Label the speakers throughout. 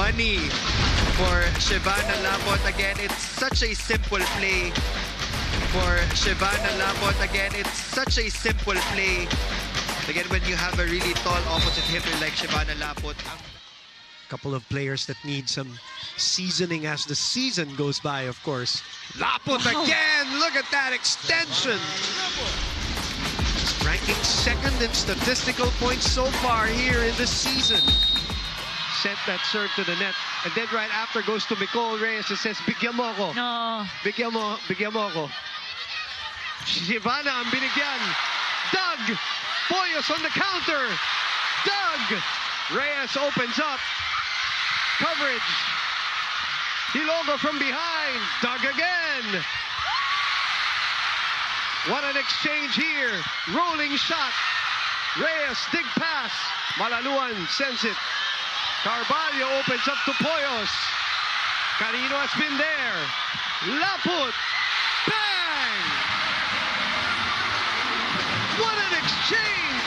Speaker 1: money for Shevana Laput. Again, it's such a simple play for Shevana Laput. Again, it's such a simple play. Again, when you have a really tall opposite hitter like Shevana Laput.
Speaker 2: Couple of players that need some seasoning as the season goes by, of course. Laput again! Look at that extension! Ranking second in statistical points so far here in the season. Sent that serve to the net. And then right after goes to Nicole Reyes and says, bigyan mo ako.
Speaker 3: No.
Speaker 2: Bigyan mo ako. Shevana ang binigyan. Doug! Poyos on the counter. Doug! Reyes opens up. Coverage. Hilogo from behind. Doug again. What an exchange here. Rolling shot. Reyes, dig pass. Malaluan sends it. Carvalho opens up to Poyos. Carino has been there. Laput. Bang! What an exchange!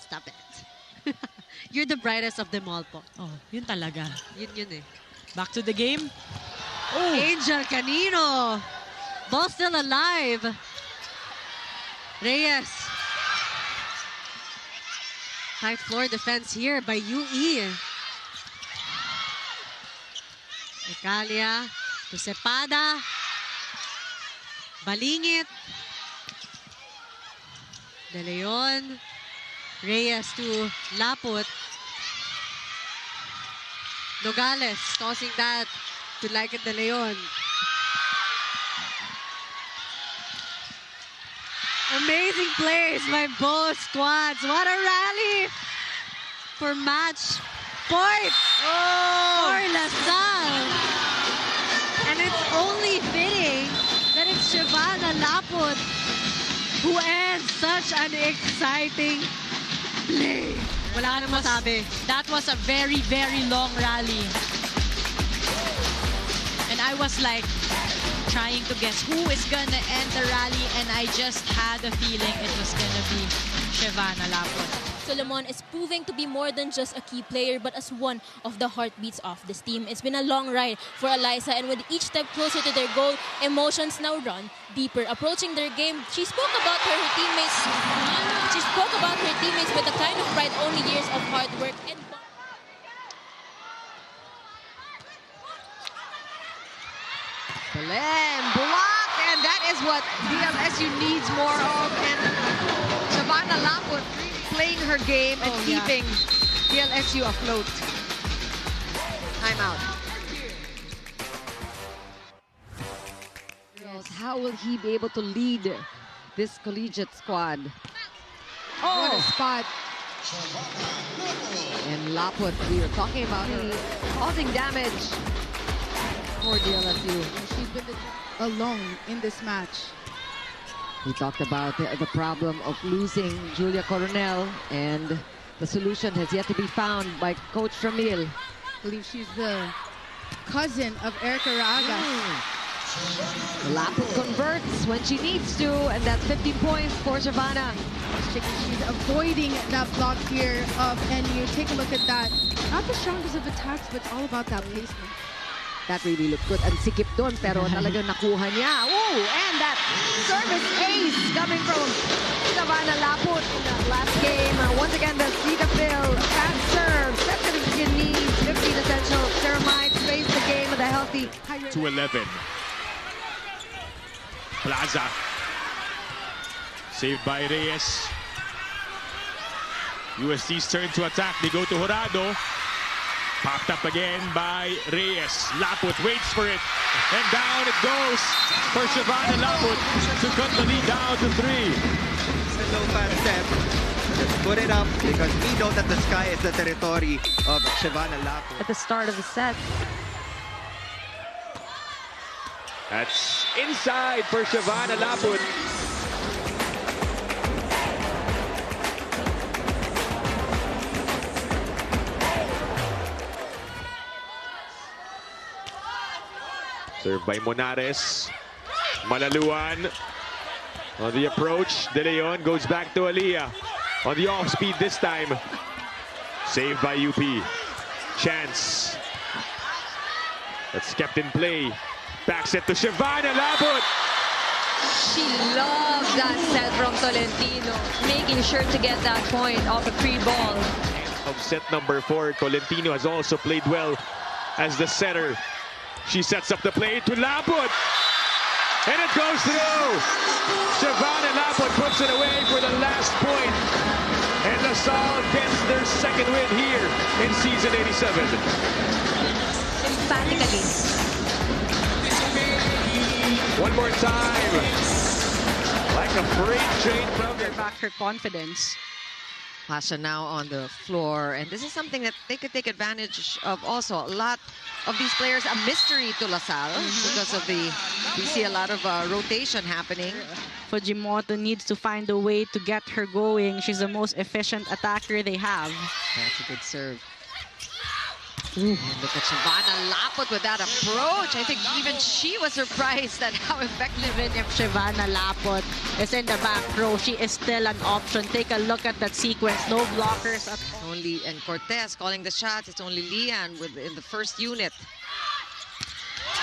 Speaker 4: Stop it. You're the brightest of them all po.
Speaker 3: Oh, yun talaga.
Speaker 4: Yun eh.
Speaker 3: Back to the game.
Speaker 4: Oh. Angel Canino. Ball still alive. Reyes. High floor defense here by UE. Ecalia to Cepada. Balingit. De Leon. Reyes to Laput. Nogales tossing that to Like De Leon. Amazing plays by both squads. What a rally for match point for LaSalle. And it's only fitting that it's Shevana Laput who ends such an exciting play. Wala ka na masabi.
Speaker 3: That was a very, very long rally. And I was like trying to guess who is gonna end the rally, and I just had a feeling it was gonna be Shevana Laput.
Speaker 5: Solomon is proving to be more than just a key player, but as one of the heartbeats of this team. It's been a long ride for Eliza, and with each step closer to their goal, emotions now run deeper. Approaching their game, she spoke about her teammates. She spoke about her teammates with the kind of pride only years of hard work and.
Speaker 6: Belen, block, and that is what DLSU needs more of. And Shevana Laput playing her game and keeping DLSU afloat. Timeout. How will he be able to lead this collegiate squad? Oh, what a spot. And Laput, we were talking about her causing damage for DLSU.
Speaker 7: She's been alone in this match.
Speaker 6: We talked about the problem of losing Julia Coronel, and the solution has yet to be found by Coach Ramil.
Speaker 7: I believe she's the cousin of Erica Ragas.
Speaker 6: Laput converts when she needs to, and that's 15 points for Shevana.
Speaker 7: She's avoiding that block here of NU. Take a look at that. Not the strongest of attacks, but it's all about that placement.
Speaker 6: That really looked good. And sikip doon, pero talagang nakuha niya. Ooh, and that service ace coming from Shevana Laput in that last game. Once again, the Cetaphil fast serve. That's going to be your needs. 15 essential. Ceramides face the game with a healthy.
Speaker 8: 2-11. Plaza. Saved by Reyes. UST's turn to attack. They go to Jurado. Popped up again by Reyes. Laput waits for it. And down it goes for Shevana Laput to cut the lead down to 3.
Speaker 1: It's a low fast step. Just put it up because we know that the sky is the territory of Shevana Laput.
Speaker 6: At the start of the set.
Speaker 8: That's inside for Shevana Laput. Served by Monares. Malaluan on the approach. De Leon goes back to Aliyah. On the off-speed this time. Saved by UP. chance. That's kept in play. Back set to Shevana Laput.
Speaker 6: She loves that set from Tolentino, making sure to get that point off a free ball.
Speaker 8: Of set number 4, Tolentino has also played well as the setter. She sets up the play to Laput. And it goes through. Shevana Laput puts it away for the last point. And LaSalle gets their second win here in season 87.
Speaker 6: Emphatically.
Speaker 8: One more time. Like a freight train from the
Speaker 3: Back her confidence.
Speaker 6: Pasha now on the floor, and this is something that they could take advantage of also. A lot of these players, a mystery to LaSalle because of we see a lot of rotation happening.
Speaker 3: Fujimoto needs to find a way to get her going. She's the most efficient attacker they have.
Speaker 6: That's a good serve. And look at Shevana Laput with that approach. I think even she was surprised at how effective it is.
Speaker 3: If Shevana Laput is in the back row, she is still an option. Take a look at that sequence. No blockers at all.
Speaker 6: Only, and Cortez calling the shots. It's only Lian in the first unit.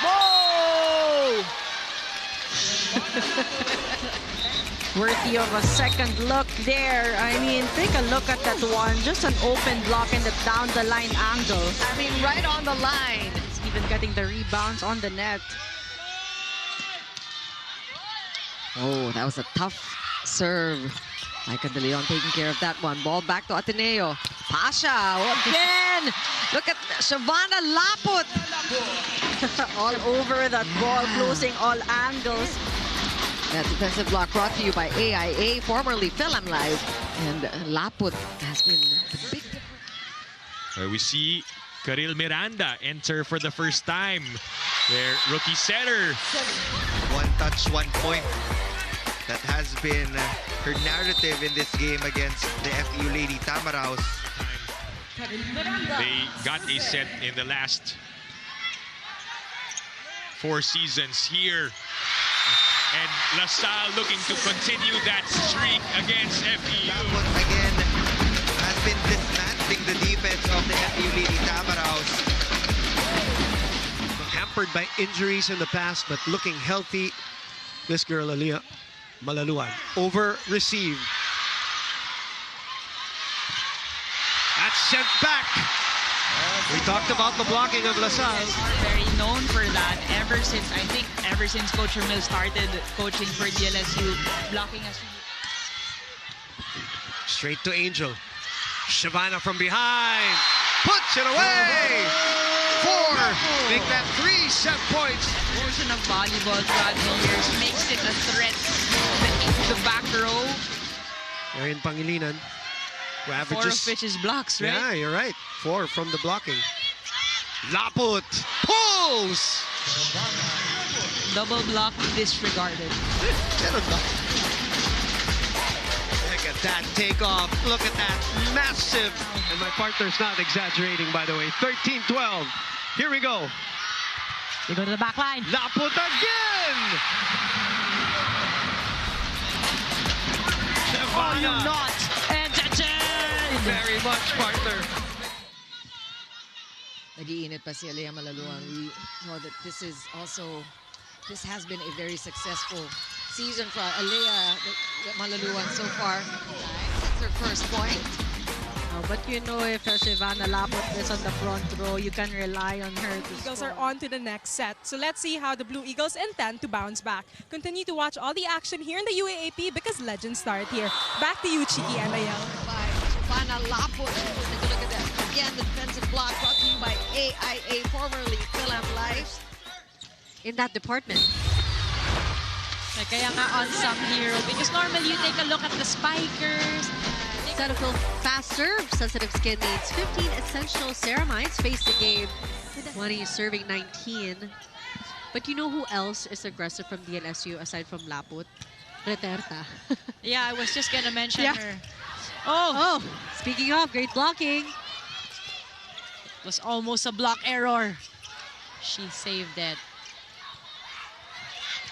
Speaker 3: Whoa! Worthy of a second look there. I mean, take a look at that one. Just an open block in the down the line angle.
Speaker 6: I mean, right on the line.
Speaker 3: It's even getting the rebounds on the net.
Speaker 6: Oh, that was a tough serve. Micah De Leon taking care of that one. Ball back to Ateneo. Pasha again. Look at Shevana Laput.
Speaker 3: All over that ball, closing all angles.
Speaker 6: That defensive block brought to you by AIA, formerly Relive. And Laput has been the big difference.
Speaker 9: Where we see Karil Miranda enter for the first time. Their rookie setter.
Speaker 1: One touch, 1 point. That has been her narrative in this game against the FEU Lady Tamaraos.
Speaker 9: They got a set in the last 4 seasons here. And LaSalle looking to continue that streak against FEU.
Speaker 1: Laput again has been dismantling the defense of the FEU Lady Tamaraos.
Speaker 2: Hampered by injuries in the past, but looking healthy. This girl, Aliyah Malaluan, over received. That's sent back. We talked about the blocking of LaSalle.
Speaker 10: Are very known for that ever since Coach Ramil started coaching for DLSU, blocking us.
Speaker 2: Straight to Angel. Shevana from behind. Puts it away. 4. Make that 3 set points.
Speaker 10: Portion of volleyball throughout the years makes it a threat to the back row.
Speaker 2: Marian Pangilinan, who
Speaker 10: 4
Speaker 2: averages.
Speaker 10: of which is blocks, right?
Speaker 2: Yeah, you're right. 4 from the blocking. Laput pulls.
Speaker 10: Double block disregarded.
Speaker 2: Look at that takeoff. Look at that massive. And my partner's not exaggerating, by the way. 13-12. Here we go.
Speaker 3: They go to the back line.
Speaker 2: Laput again.
Speaker 3: Oh, you not.
Speaker 2: Very much, partner.
Speaker 6: Nag-iinit pa si Aliyah Malaluan. We know that this has been a very successful season for Aliyah Malaluan so far. That's her first point.
Speaker 3: But you know, if Shevana Laput is on the front row, you can rely on her to
Speaker 11: Eagles
Speaker 3: score.
Speaker 11: are on to the next set. So let's see how the Blue Eagles intend to bounce back. Continue to watch all the action here in the UAAP because legends start here. Back to you, Chiki and Ayel.
Speaker 6: Shevana Laput. Take a look at that. Again, the defensive block brought to you by AIA, formerly Relive. In that department.
Speaker 3: Kaya nga unsung hero because normally you take a look at the spikers.
Speaker 4: Cetaphil fast serve. Sensitive skin needs 15 essential ceramides. Face the game. 20 serving 19. But you know who else is aggressive from DLSU aside from Laput? Reterta.
Speaker 3: Yeah, I was just gonna mention her.
Speaker 4: Oh, speaking of great blocking.
Speaker 3: It was almost a block error. She saved it.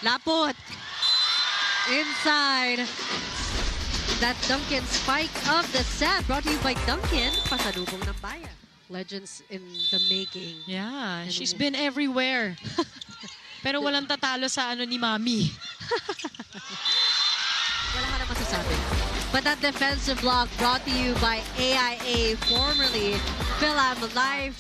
Speaker 4: Laput. Inside. That Duncan spike of the set brought to you by Duncan. Pasalubong ng bayan. Legends in the making.
Speaker 3: Yeah, she's been everywhere. Pero walang tatalo sa ano ni Mami.
Speaker 4: Wala ka na masasabi. But that defensive block brought to you by AIA, formerly Relive.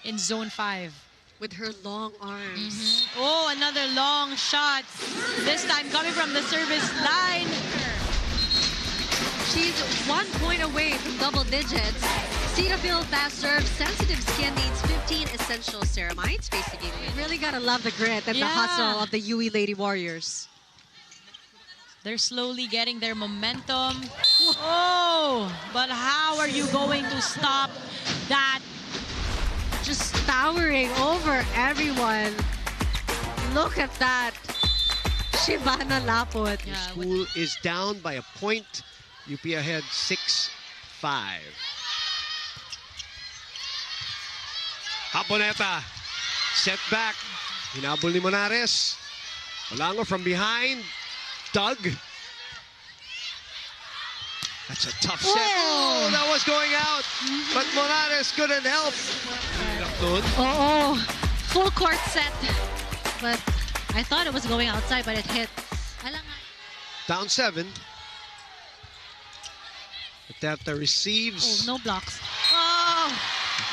Speaker 3: In zone 5.
Speaker 4: With her long arms.
Speaker 3: Oh, another long shot. This time coming from the service line.
Speaker 4: She's 1 point away from double digits. Cetaphil fast serve, sensitive skin needs 15 essential ceramides. Face the game. Really gotta love the grit and the hustle of the UE Lady Warriors.
Speaker 3: They're slowly getting their momentum. Oh, but how are you going to stop that?
Speaker 4: Just towering over everyone. Look at that. Shevana Laput.
Speaker 2: School is down by a point. UP ahead 6-5. Haponeta. Set back. Hinabol ni Monares. Olango from behind. Doug. That's a tough set. Oh, that was going out. But Monares couldn't help.
Speaker 4: Oh, full court set. But I thought it was going outside, but it hit.
Speaker 2: Down 7. Ateta receives.
Speaker 3: Oh, no blocks. Oh,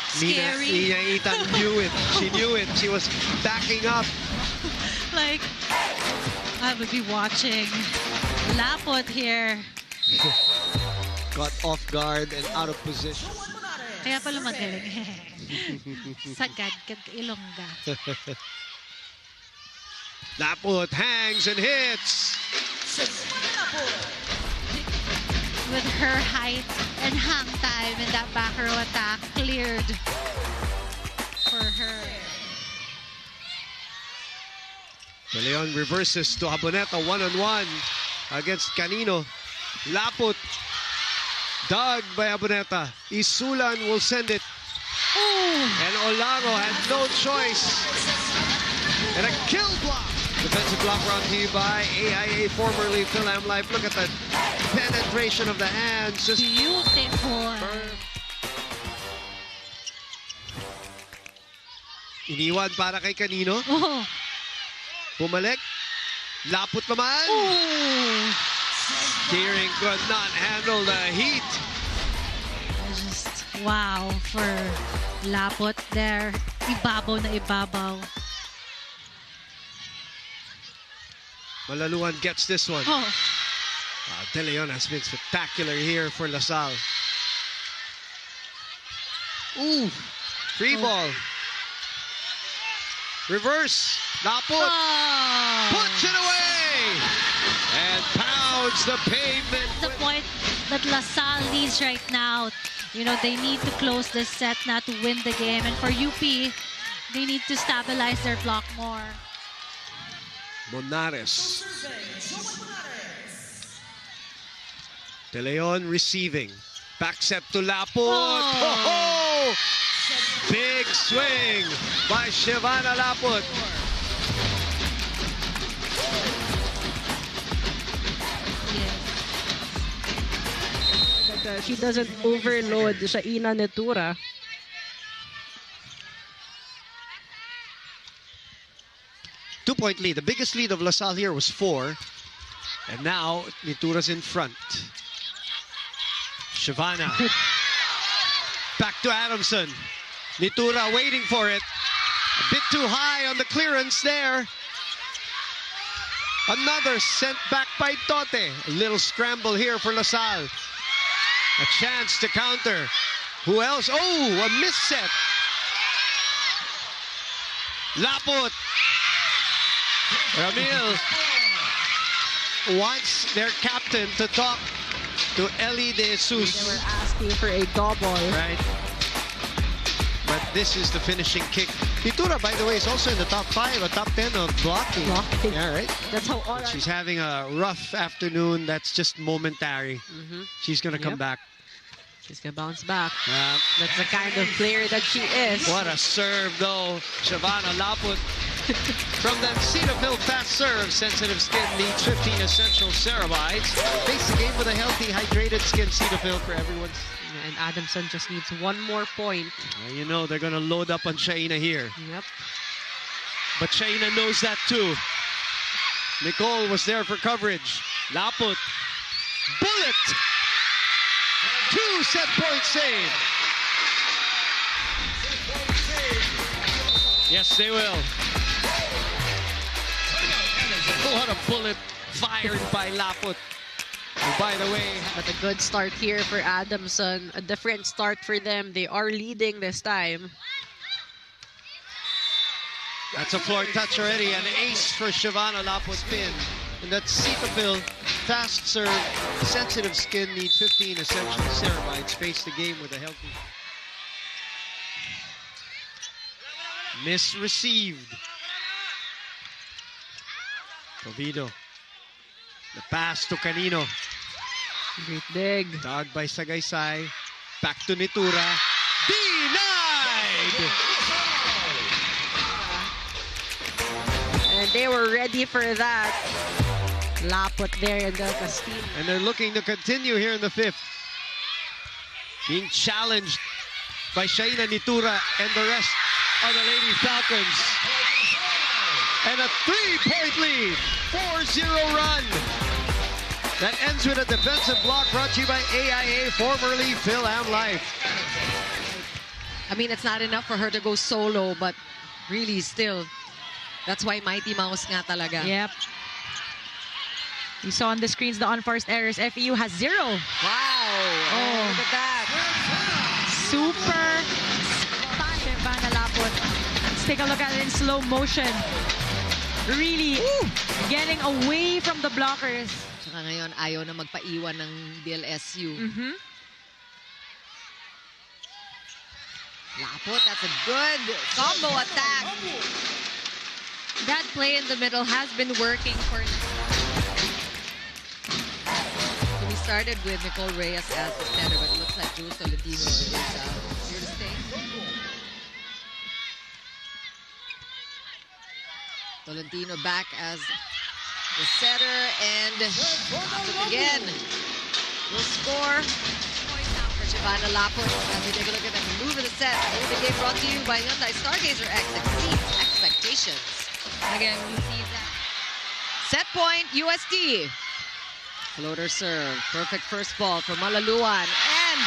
Speaker 3: scary.
Speaker 2: Nina Itan knew it. She knew it. She was backing up.
Speaker 3: Like, I would be watching Laput here.
Speaker 2: Got off guard and out of position.
Speaker 3: Kaya pala magaling. Sagad, Ilongga.
Speaker 2: Laput hangs and hits.
Speaker 3: With her height and hang time in that back row attack, cleared for her.
Speaker 2: De Leon reverses to Aboneta, 1-on-1 against Canino. Laput, dug by Aboneta. Isulan will send it. And Olango had no choice. And a kill block. Defensive block brought to you by AIA, formerly Relive. Look at that penetration of the hands. Just
Speaker 3: beautiful.
Speaker 2: Iniwan para kay Canino. Bumalik. Laput naman. Steering could not handle the heat.
Speaker 3: Just wow for Laput there. Ibabaw na ibabaw.
Speaker 2: Malaluan gets this one. De Leon has been spectacular here for LaSalle. Ooh, free ball. Reverse. Laput puts it away and pounds the pavement.
Speaker 3: The point that LaSalle needs right now, you know, they need to close this set now to win the game. And for UP, they need to stabilize their block more.
Speaker 2: Monares. De Leon receiving. Back set to Laput. Oh! Big swing by Shevana Laput.
Speaker 6: She doesn't overload sa Ina Netura.
Speaker 2: Two-point lead. The biggest lead of LaSalle here was 4. And now Netura's in front. Shevana. Back to Adamson. Netura waiting for it. A bit too high on the clearance there. Another sent back by Tote. A little scramble here for LaSalle. A chance to counter. Who else? Oh, a misset. Laput. Ramil wants their captain to talk to Ellie De Jesus.
Speaker 6: They were asking for a double.
Speaker 2: Right. But this is the finishing kick. Netura, by the way, is also in the top 5, a top 10 of blocking. Yeah, right?
Speaker 6: That's how all
Speaker 2: she's having a rough afternoon. That's just momentary. She's going to come back.
Speaker 4: She's going to bounce back.
Speaker 2: Yeah.
Speaker 6: That's the kind of player that she is.
Speaker 2: What a serve, though. Shevana Laput From that Cetaphil fast serve, sensitive skin needs 15 essential ceramides. Face the game with a healthy, hydrated skin. Cetaphil for everyone.
Speaker 4: And Adamson just needs one more point.
Speaker 2: You know they're going to load up on Shaina here.
Speaker 4: Yep.
Speaker 2: But Shaina knows that too. Nicole was there for coverage. Laput. Bullet! 2 set point save. Yes, they will. What a bullet fired by Laput. And by the way,
Speaker 4: but a good start here for Adamson. A different start for them. They are leading this time.
Speaker 2: That's a floor touch already. An ace for Shevana Laput pin. And that's Cetaphil. Fast serve. Sensitive skin need 15 essential ceramides. Face the game with a healthy. Misreceived. Provido. The pass to Canino.
Speaker 4: Great dig.
Speaker 2: Dog by Sagaysay. Back to Nitura. Denied!
Speaker 4: And they were ready for that. Laput there in Del Castillo.
Speaker 2: And they're looking to continue here in the 5th. Being challenged by Shaina Nitura and the rest of the Lady Falcons. And a 3-point lead. 4-0 run. That ends with a defensive block brought to you by AIA, formerly Phil Am Life.
Speaker 4: I mean, it's not enough for her to go solo, but really still, that's why Mighty Mouse nga talaga.
Speaker 6: Yep. You saw on the screens the unforced errors. FEU has 0.
Speaker 4: Wow. Oh, look at that.
Speaker 6: Super Shevana Laput. Let's take a look at it in slow motion. Really getting away from the blockers.
Speaker 4: Tsaka ngayon, ayaw na magpaiwan ng DLSU. Laput, that's a good combo attack.
Speaker 3: That play in the middle has been working for them.
Speaker 4: So we started with Nicole Reyes as the center, but it looks like Jules Solidifying is here to stay. Tolentino back as the setter, and again, will score. Point now for Shevana Laput as we take a look at the move of the set. Move the game brought to you by Hyundai Stargazer X. Exceeds expectations.
Speaker 3: Again, we see that.
Speaker 4: Set point, UST. Floater serve. Perfect first ball for Malaluan. And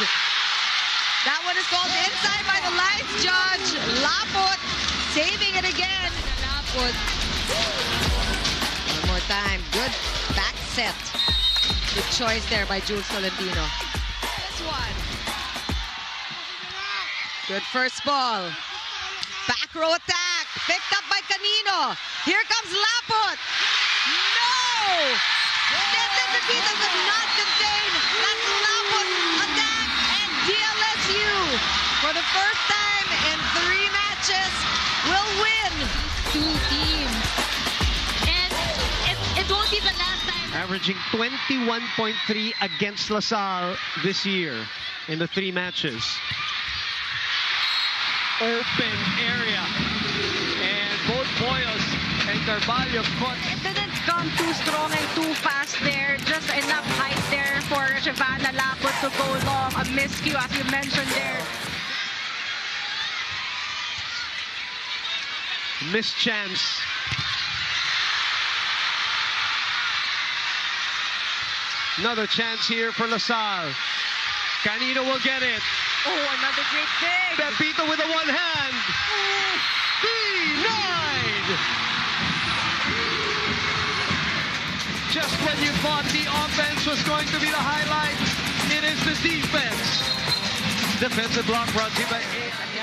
Speaker 4: that one is called inside by the lights judge. Laput saving it again. Laput. One more time. Good back set. Good choice there by Jules Tolentino. This one. Good first ball. Back row attack. Picked up by Canino. Here comes Laput. No! Tetepepito could not contain that Laput attack, and DLSU, for the first time in 3 matches, will win.
Speaker 3: Two teams. And it won't be the last time.
Speaker 2: Averaging 21.3 against LaSalle this year in the 3 matches. Open area. And both Poyos and Carvalho caught.
Speaker 6: It didn't come too strong and too fast there. Just enough height there for Shevana Laput to go long. A miscue, as you mentioned there.
Speaker 2: Missed chance. Another chance here for LaSalle. Canino will get it.
Speaker 6: Oh, another great dig.
Speaker 2: Pepito with a one hand. Denied. Just when you thought the offense was going to be the highlight, it is the defense. Defensive block brought to you by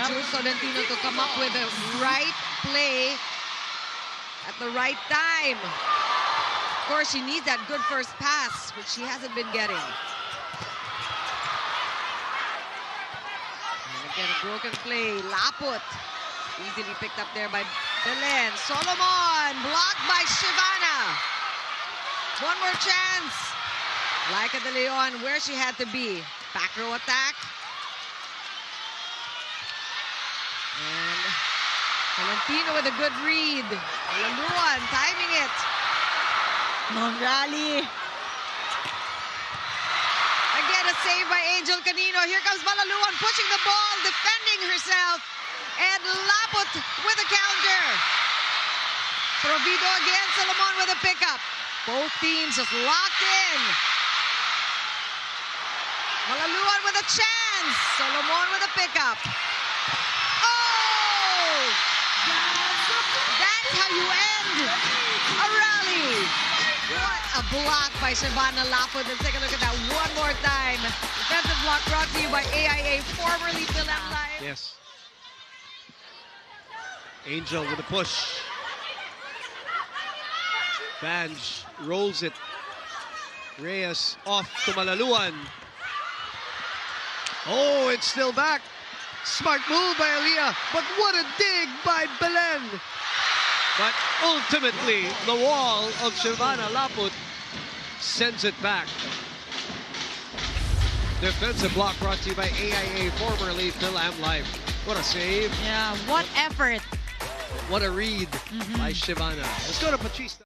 Speaker 4: Jules Tolentino to come up with the right play at the right time. Of course, she needs that good first pass, which she hasn't been getting. And again, a broken play. Laput easily picked up there by Belen. Solomon blocked by Shevana. One more chance. Laika De Leon where she had to be. Back row attack. And
Speaker 6: Valentino with a good read. Malaluan timing it.
Speaker 10: Long rally.
Speaker 6: Again, a save by Angel Canino. Here comes Malaluan pushing the ball, defending herself. And Laput with a counter. Provido again, Solomon with a pickup. Both teams just locked in. Malaluan with a chance. Solomon with a pickup. Oh! That's how you end a rally. What a block by Shevana Laput. Let's take a look at that one more time. Defensive block brought to you by AIA, formerly Film Live.
Speaker 2: Yes. Angel with a push. Vange rolls it. Reyes off to Malaluan. Oh, it's still back. Smart move by Aliyah, but what a dig by Belen. But ultimately, the wall of Shevana Laput sends it back. Defensive block brought to you by AIA, formerly Film Live. What a save.
Speaker 10: Yeah, what effort.
Speaker 2: What a read by Shevana. Let's go to Patrice.